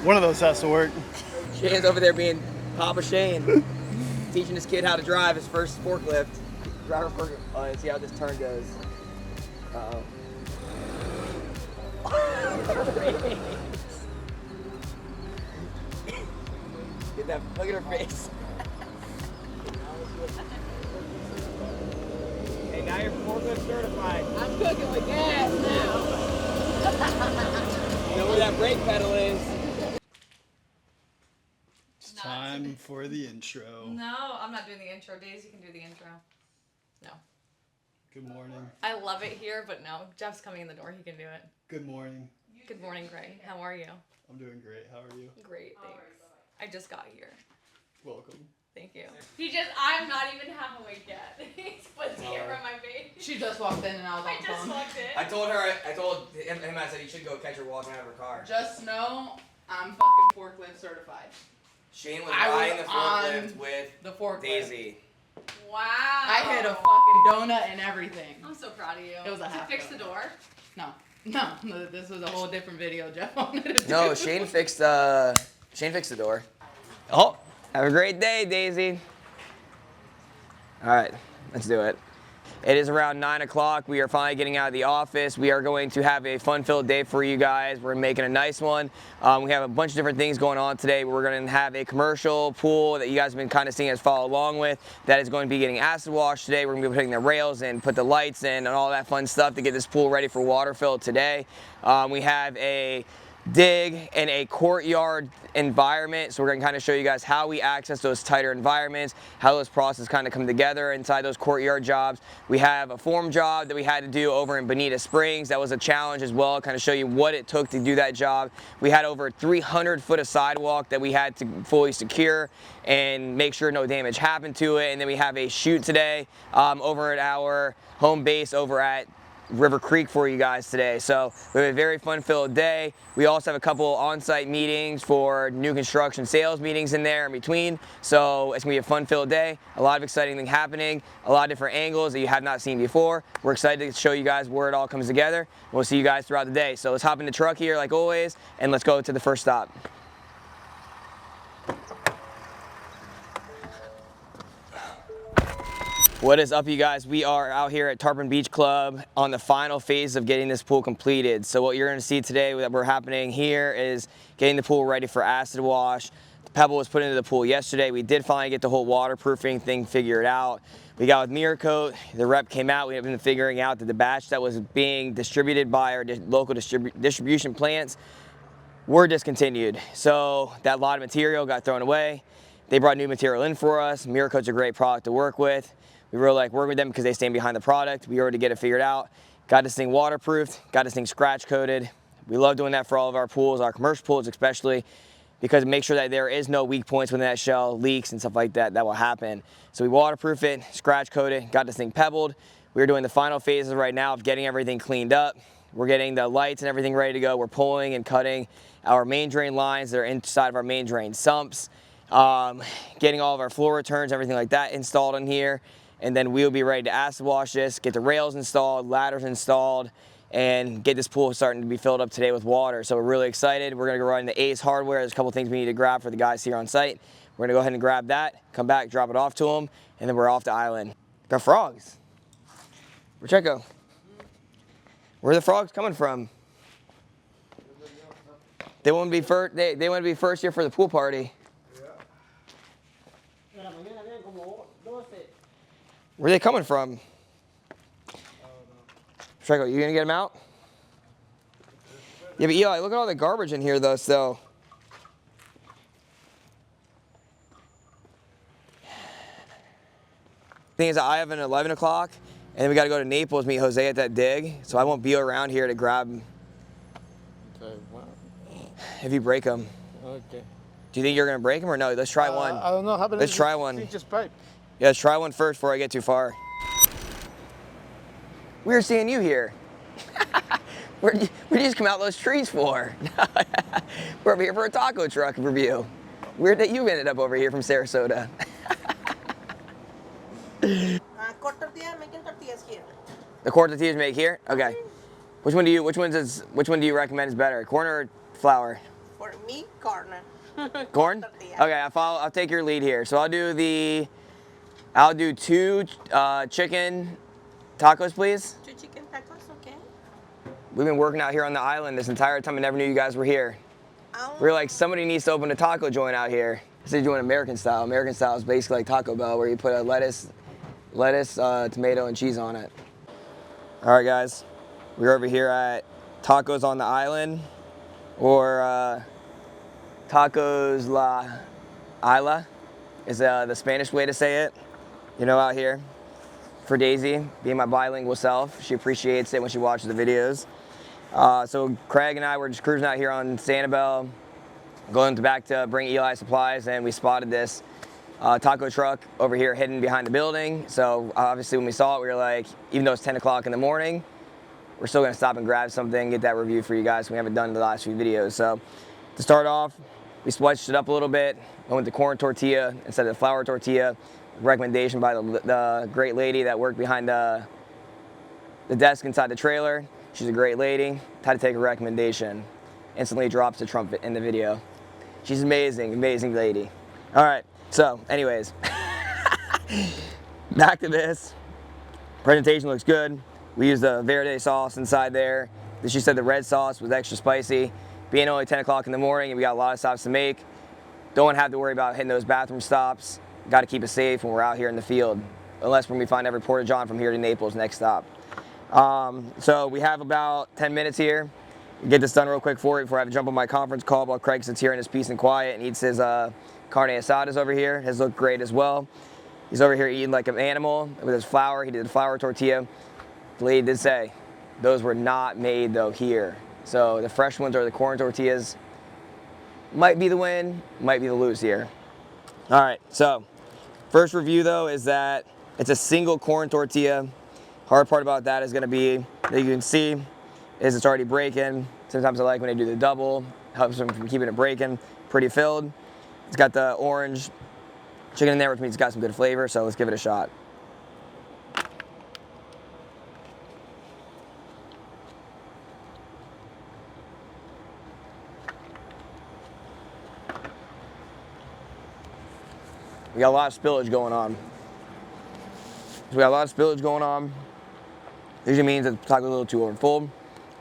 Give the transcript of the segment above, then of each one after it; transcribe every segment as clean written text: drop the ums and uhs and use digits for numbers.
One of those has to work. Shane's over there being Papa Shane, teaching this kid how to drive his first forklift. Driver forklift. Oh, let's see how this turn goes. Uh-oh. Get that, look at her face. Hey, now you're forklift certified. I'm cooking with gas now. You know where that brake pedal is. It's time for the intro. No, I'm not doing the intro. Daisy can do the intro. No. Good morning. I love it here, but no. Jeff's coming in the door. He can do it. Good morning. Good morning, Gray. How are you? I'm doing great. How are you? Great, thanks. I just got here. Welcome. Than't you. I'm not even half awake yet. He splits the camera in my face. She just walked in and I was on the phone. I just walked in. I told him, I said he should go catch her walking out of her car. Just know I'm fucking forklift certified. Shane was riding the forklift with the forklift. Daisy. Wow. I hit a fucking donut and everything. I'm so proud of you. It was a half To fix donut. the door? No, this was a whole different video Jeff wanted to do. No, Shane fixed the door. Oh, have a great day, Daisy. All right, let's do it. It is around 9 o'clock. We are finally getting out of the office. We are going to have a fun-filled day for you guys. We're making a nice one. We have a bunch of different things going on today. We're going to have a commercial pool that you guys have been kind of seeing us follow along with. That is going to be getting acid washed today. We're going to be putting the rails in, put the lights in, and all that fun stuff to get this pool ready for water fill today. We have a dig in a courtyard environment, so we're going to kind of show you guys how we access those tighter environments, how those processes kind of come together inside those courtyard jobs. We have a form job that we had to do over in Bonita Springs. That was a challenge as well, kind of show you what it took to do that job. We had over 300 foot of sidewalk that we had to fully secure and make sure no damage happened to it. And then we have a shoot today over at our home base over at River Creek for you guys today. So we have a very fun-filled day. We also have a couple on-site meetings for new construction sales meetings in there in between. So it's gonna be a fun-filled day. A lot of exciting things happening, a lot of different angles that you have not seen before. We're excited to show you guys where it all comes together. We'll see you guys throughout the day. So let's hop in the truck here like always, and let's go to the first stop. What is up, you guys? We are out here at Tarpon Beach Club on the final phase of getting this pool completed. So what you're gonna see today that we're happening here is getting the pool ready for acid wash. The pebble was put into the pool yesterday. We did finally get the whole waterproofing thing figured out. We got with Mirror Coat, the rep came out. We have been figuring out that the batch that was being distributed by our local distribution plants were discontinued. So that lot of material got thrown away. They brought new material in for us. Mirror Coat's a great product to work with. We really like working with them because they stand behind the product. We already get it figured out. Got this thing waterproofed, got this thing scratch coated. We love doing that for all of our pools, our commercial pools especially, because it makes sure that there is no weak points within that shell, leaks and stuff like that, that will happen. So we waterproof it, scratch coat it, got this thing pebbled. We're doing the final phases right now of getting everything cleaned up. We're getting the lights and everything ready to go. We're pulling and cutting our main drain lines that are inside of our main drain sumps, getting all of our floor returns, everything like that installed in here. And then we'll be ready to acid wash this, get the rails installed, ladders installed, and get this pool starting to be filled up today with water. So we're really excited. We're gonna go run the Ace hardware. There's a couple things we need to grab for the guys here on site. We're gonna go ahead and grab that, come back, drop it off to them, and then we're off to Island. Got frogs. Pacheco, where are the frogs coming from? They want to be first. They want to be first here for the pool party. Where are they coming from? Pacheco, you gonna get them out? Yeah, but Eli, look at all the garbage in here though, so. Thing is, I have an 11 o'clock, and then we gotta go to Naples, meet Jose at that dig, so I won't be around here to grab them. Okay, wow. If you break them. Okay. Do you think you're gonna break them or no? Let's try one. I don't know. How about Let's try one. Just pipe. Yeah, let's try one first before I get too far. We're seeing you here. Where'd you just come out those trees for? We're over here for a taco truck review. Weird that you ended up over here from Sarasota. The quart tortillas make here? Okay. Which one do you recommend is better, corn or flour? For Me, corn. Corn? Tortilla. Okay, I'll take your lead here. So I'll do 2 chicken tacos, please. 2 chicken tacos, okay. We've been working out here on the island this entire time. I never knew you guys were here. We were like, somebody needs to open a taco joint out here. I said, doing American style. American style is basically like Taco Bell, where you put a lettuce, tomato, and cheese on it. All right, guys, we're over here at Tacos on the Island, or Tacos La Isla is the Spanish way to say it. You know, out here. For Daisy, being my bilingual self, she appreciates it when she watches the videos. So Craig and I were just cruising out here on Sanibel, going back to bring Eli supplies, and we spotted this taco truck over here hidden behind the building. So obviously when we saw it, we were like, even though it's 10 o'clock in the morning, we're still gonna stop and grab something, get that review for you guys. We haven't done the last few videos. So to start off, we switched it up a little bit. I went to corn tortilla instead of the flour tortilla. Recommendation by the great lady that worked behind the desk inside the trailer. She's a great lady. Had to take a recommendation. Instantly drops the trumpet in the video. She's amazing, amazing lady. All right, so anyways, back to this. Presentation looks good. We used the verde sauce inside there. She said the red sauce was extra spicy. Being only 10 o'clock in the morning and we got a lot of stops to make, don't have to worry about hitting those bathroom stops. Got to keep it safe when we're out here in the field, unless when we find every Porta John from here to Naples next stop. So we have about 10 minutes here. Get this done real quick for you before I have to jump on my conference call while Craig sits here in his peace and quiet and eats his carne asadas over here. His look great as well. He's over here eating like an animal with his flour. He did a flour tortilla. The lady did say those were not made though here. So the fresh ones are the corn tortillas. Might be the win, might be the lose here. All right, so first review though is that it's a single corn tortilla. Hard part about that is gonna be that you can see is it's already breaking. Sometimes I like when they do the double, helps them from keeping it breaking, pretty filled. It's got the orange chicken in there, which means it's got some good flavor, so let's give it a shot. We got a lot of spillage going on. So we got a lot of spillage going on. Usually means that the taco's a little too overfull.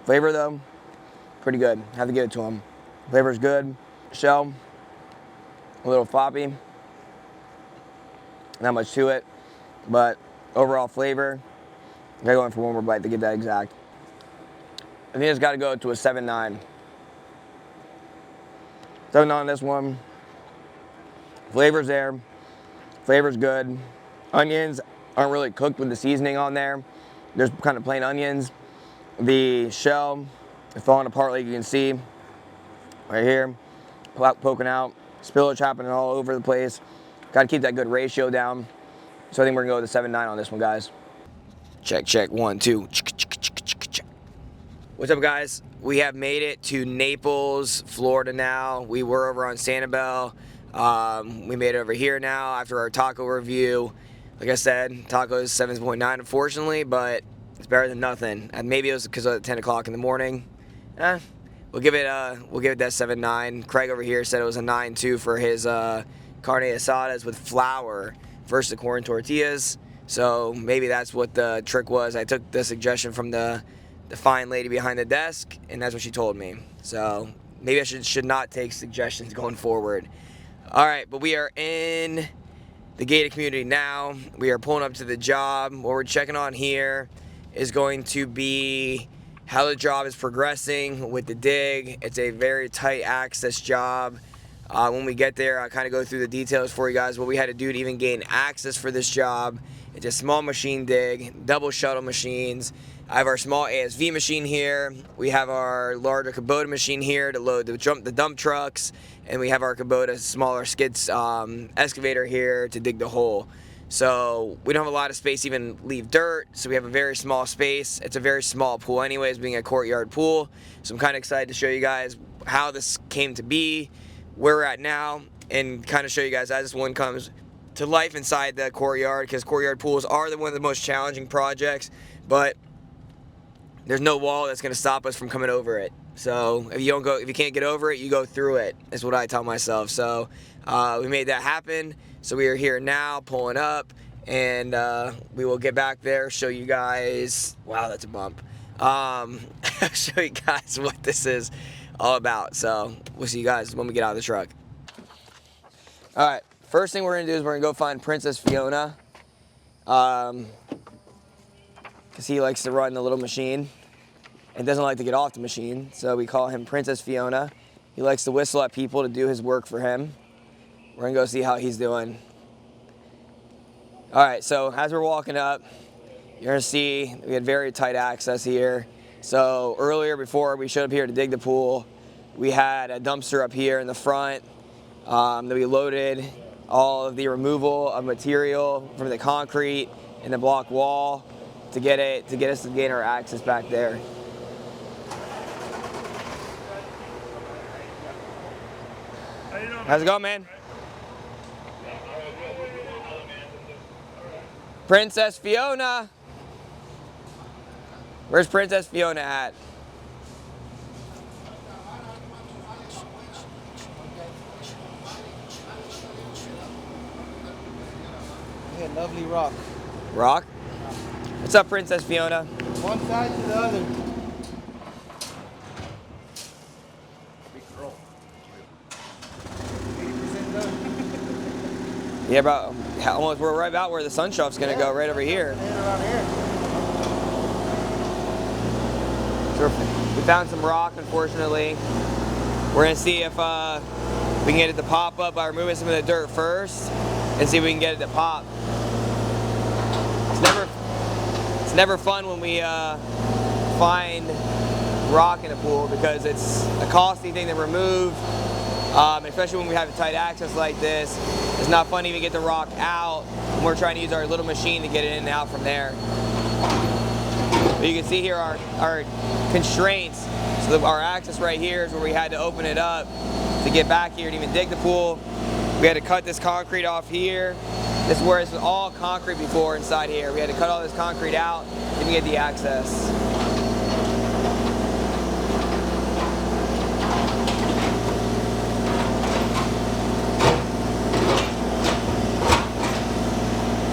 Flavor though, pretty good. Have to give it to them. Flavor's good. Shell, a little floppy. Not much to it, but overall flavor, I gotta go in for one more bite to get that exact. I think it's gotta go to a 7.9. 7.9 on this one. Flavor's there. Flavor's good. Onions aren't really cooked with the seasoning on there. There's kind of plain onions. The shell is falling apart like you can see right here, poking out. Spillage happening all over the place. Got to keep that good ratio down. So I think we're gonna go with the 7.9 on this one, guys. Check, check, 1, 2. What's up, guys? We have made it to Naples, Florida now. We were over on Sanibel. We made it over here now after our taco review. Like I said, taco is 7.9 unfortunately, but it's better than nothing. And maybe it was because of 10 o'clock in the morning. We'll give it that 7.9. Craig over here said it was a 9.2 for his carne asadas with flour versus the corn tortillas. So maybe that's what the trick was. I took the suggestion from the fine lady behind the desk, and that's what she told me. So maybe I should not take suggestions going forward. All right, but we are in the gated community now. We are pulling up to the job. What we're checking on here is going to be how the job is progressing with the dig. It's a very tight access job. When we get there, I'll kind of go through the details for you guys, what we had to do to even gain access for this job. It's a small machine dig, double shuttle machines. I have our small ASV machine here. We have our larger Kubota machine here to load the dump trucks. And we have our Kubota smaller skids excavator here to dig the hole. So we don't have a lot of space to even leave dirt, so we have a very small space. It's a very small pool anyways, being a courtyard pool. So I'm kind of excited to show you guys how this came to be, where we're at now, and kind of show you guys as this one comes to life inside the courtyard, because courtyard pools are one of the most challenging projects, but there's no wall that's going to stop us from coming over it. So if you can't get over it, you go through it, is what I tell myself. So we made that happen. So we are here now, pulling up, and we will get back there, show you guys, wow, that's a bump. Show you guys what this is all about. So we'll see you guys when we get out of the truck. All right, first thing we're gonna do is we're gonna go find Princess Fiona. Because he likes to run the little machine and doesn't like to get off the machine, so we call him Princess Fiona. He likes to whistle at people to do his work for him. We're gonna go see how he's doing. All right, so as we're walking up, you're gonna see we had very tight access here. So earlier, before we showed up here to dig the pool, we had a dumpster up here in the front that we loaded all of the removal of material from the concrete and the block wall to get us to gain our access back there. How's it going, man? Princess Fiona. Where's Princess Fiona at? Yeah, lovely rock. Rock? What's up, Princess Fiona? One side to the other. Big girl. 80% done. Yeah, bro. Almost, we're right about where the sun shop's gonna go, right over here. Around here. So we found some rock, unfortunately. We're gonna see if we can get it to pop up by removing some of the dirt first, and see if we can get it to pop. It's never fun when we find rock in a pool because it's a costly thing to remove, especially when we have a tight access like this. It's not fun to even get the rock out when we're trying to use our little machine to get it in and out from there. But you can see here our constraints. So our access right here is where we had to open it up to get back here to even dig the pool. We had to cut this concrete off here. This is where it was all concrete before inside here. We had to cut all this concrete out to even get the access.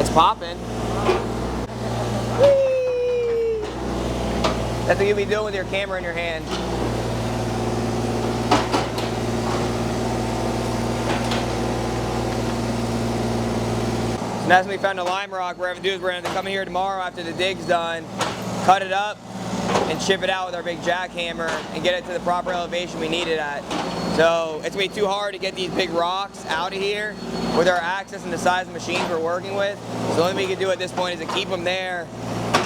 It's popping. Whee! That's what you'll be doing with your camera in your hand. And as we found a lime rock, we're going to do is we're going to come here tomorrow after the dig's done, cut it up, and chip it out with our big jackhammer and get it to the proper elevation we need it at. So it's going to be too hard to get these big rocks out of here with our access and the size of machines we're working with. So the only thing we can do at this point is to keep them there,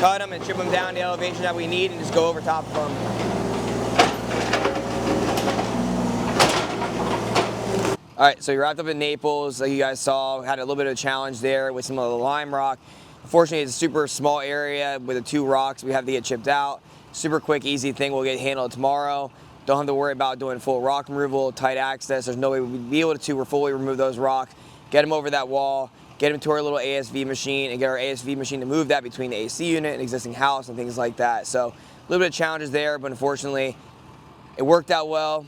cut them and chip them down to the elevation that we need and just go over top of them. All right, so we wrapped up in Naples, like you guys saw. Had a little bit of a challenge there with some of the lime rock. Unfortunately, it's a super small area with the 2 rocks we have to get chipped out. Super quick, easy thing. We'll get handled tomorrow. Don't have to worry about doing full rock removal, tight access. There's no way we'd be able to fully remove those rocks, get them over that wall, get them to our little ASV machine, and get our ASV machine to move that between the AC unit and existing house and things like that. So a little bit of challenges there, but unfortunately, it worked out well.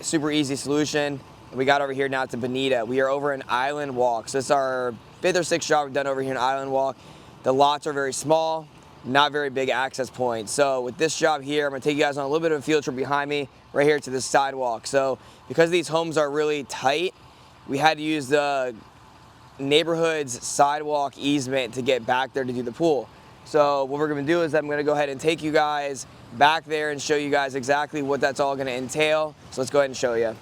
Super easy solution. We got over here now to Bonita. We are over in Island Walk. So this is our 5th or 6th job we've done over here in Island Walk. The lots are very small, not very big access points. So with this job here, I'm gonna take you guys on a little bit of a field trip behind me, right here to this sidewalk. So because these homes are really tight, we had to use the neighborhood's sidewalk easement to get back there to do the pool. So what we're gonna do is I'm gonna go ahead and take you guys back there and show you guys exactly what that's all gonna entail. So let's go ahead and show you.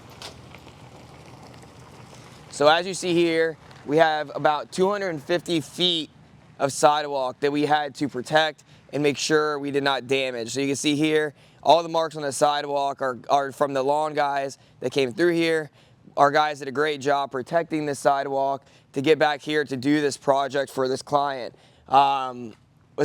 So as you see here, we have about 250 feet of sidewalk that we had to protect and make sure we did not damage. So you can see here, all the marks on the sidewalk are from the lawn guys that came through here. Our guys did a great job protecting this sidewalk to get back here to do this project for this client. It was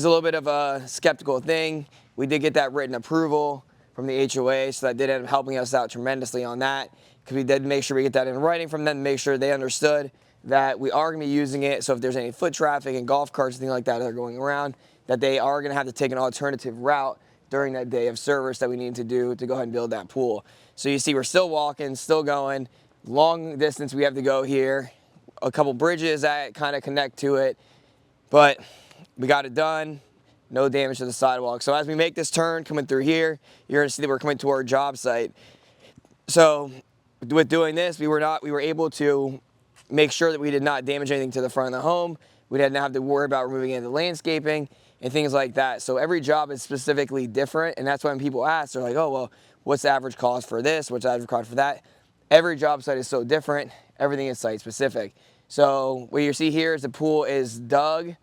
a little bit of a skeptical thing. We did get that written approval from the HOA, so that did end up helping us out tremendously on that. Because we did make sure we get that in writing from them, make sure they understood that we are going to be using it. So if there's any foot traffic and golf carts and things like that that are going around, that they are going to have to take an alternative route during that day of service that we needed to do to go ahead and build that pool. So you see we're still walking, still going, long distance we have to go here, a couple bridges that kind of connect to it, but we got it done, no damage to the sidewalk. So as we make this turn coming through here, you're gonna see that we're coming to our job site. So with doing this, we were able to make sure that we did not damage anything to the front of the home. We didn't have to worry about removing any of the landscaping and things like that. So every job is specifically different, and that's when people ask, they're like, oh, well, what's the average cost for this? What's the average cost for that? Every job site is so different. Everything is site specific. So what you see here is the pool is dug.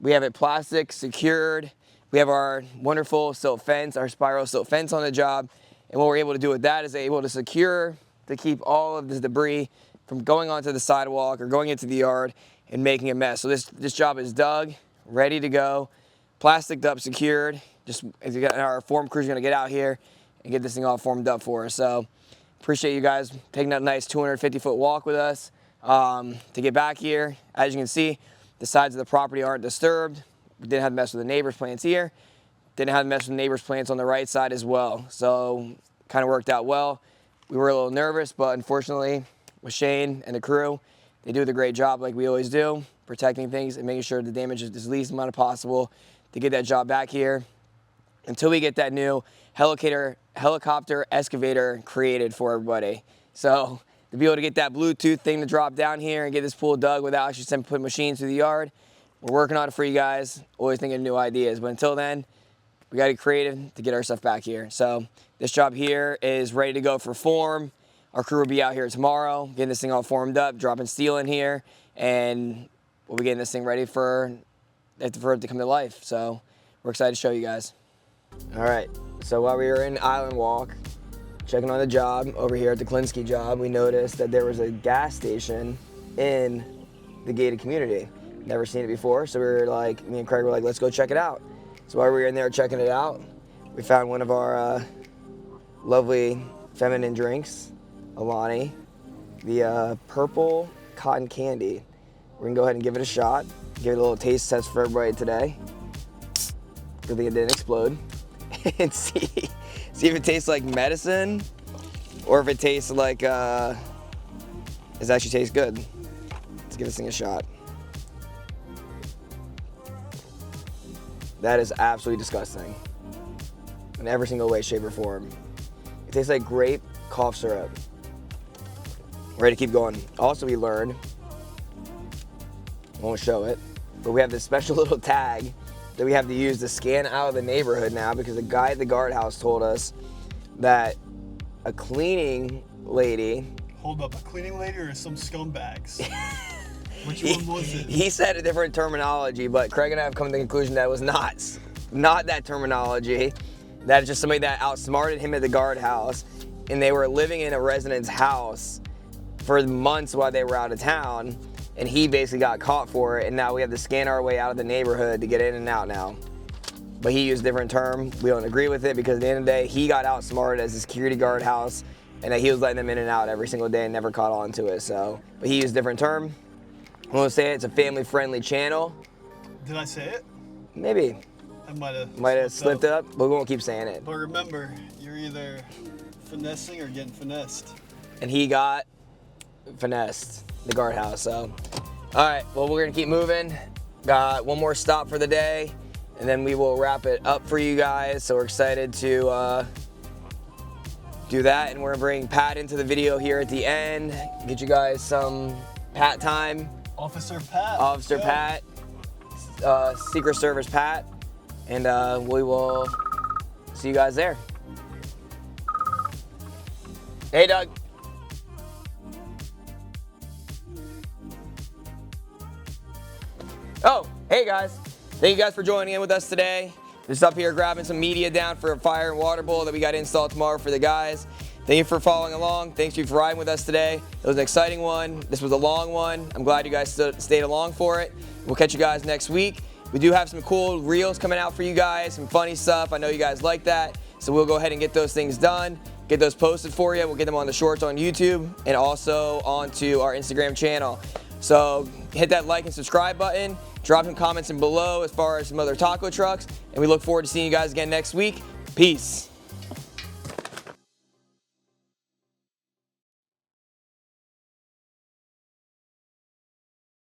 We have it plastic secured. We have our wonderful silt fence, our Spiro silt fence on the job. And what we're able to do with that is able to secure, to keep all of this debris from going onto the sidewalk or going into the yard and making a mess. So this job is dug, ready to go, plasticed up, secured. Just our form crew's gonna get out here and get this thing all formed up for us. So appreciate you guys taking that nice 250-foot walk with us to get back here. As you can see, the sides of the property aren't disturbed. We didn't have to mess with the neighbor's plants here. Didn't have to mess with the neighbor's plants on the right side as well. So kind of worked out well. We were a little nervous, but unfortunately with Shane and the crew, they do the great job like we always do, protecting things and making sure the damage is the least amount of possible to get that job back here until we get that new helicopter excavator created for everybody. So to be able to get that Bluetooth thing to drop down here and get this pool dug without actually putting machines through the yard, we're working on it for you guys, always thinking of new ideas. But until then, we got to get creative to get our stuff back here. So this job here is ready to go for form. Our crew will be out here tomorrow, getting this thing all formed up, dropping steel in here, and we'll be getting this thing ready for it to come to life. So we're excited to show you guys. All right, so while we were in Island Walk, checking on the job over here at the Klinsky job, we noticed that there was a gas station in the gated community. Never seen it before, so we were like, me and Craig were like, let's go check it out. So while we were in there checking it out, we found one of our lovely feminine drinks, Alani, the purple cotton candy. We're gonna go ahead and give it a shot, give it a little taste test for everybody today. Good thing it didn't explode. And see if it tastes like medicine or if it tastes like, it actually tastes good. Let's give this thing a shot. That is absolutely disgusting in every single way, shape, or form. It tastes like grape cough syrup. Ready to keep going. Also, we learned, I won't show it, but we have this special little tag that we have to use to scan out of the neighborhood now because the guy at the guardhouse told us that a cleaning lady. Hold up, a cleaning lady or some scumbags? Which one was it? He said a different terminology, but Craig and I have come to the conclusion that it was not that terminology. That is just somebody that outsmarted him at the guardhouse, and they were living in a resident's house for months while they were out of town, and he basically got caught for it, and now we have to scan our way out of the neighborhood to get in and out now. But he used a different term. We don't agree with it because at the end of the day, he got outsmarted as a security guard house, and that he was letting them in and out every single day and never caught on to it. So, but he used a different term. I won't say it, it's a family-friendly channel. Did I say it? Maybe. I might have slipped up, but we won't keep saying it. But remember, you're either finessing or getting finessed. And he got finessed, the guardhouse. So, all right, well, we're gonna keep moving. Got one more stop for the day, and then we will wrap it up for you guys. So we're excited to do that, and we're gonna bring Pat into the video here at the end, get you guys some Pat time. Officer Pat. Officer Pat, Secret Service Pat, and we will see you guys there. Hey, Doug. Oh, hey guys. Thank you guys for joining in with us today. Just up here grabbing some media down for a fire and water bowl that we got installed tomorrow for the guys. Thank you for following along. Thanks you for riding with us today. It was an exciting one. This was a long one. I'm glad you guys stayed along for it. We'll catch you guys next week. We do have some cool reels coming out for you guys, some funny stuff. I know you guys like that. So we'll go ahead and get those things done, get those posted for you. We'll get them on the shorts on YouTube and also onto our Instagram channel. So hit that like and subscribe button. Drop some comments in below as far as some other taco trucks. And we look forward to seeing you guys again next week. Peace.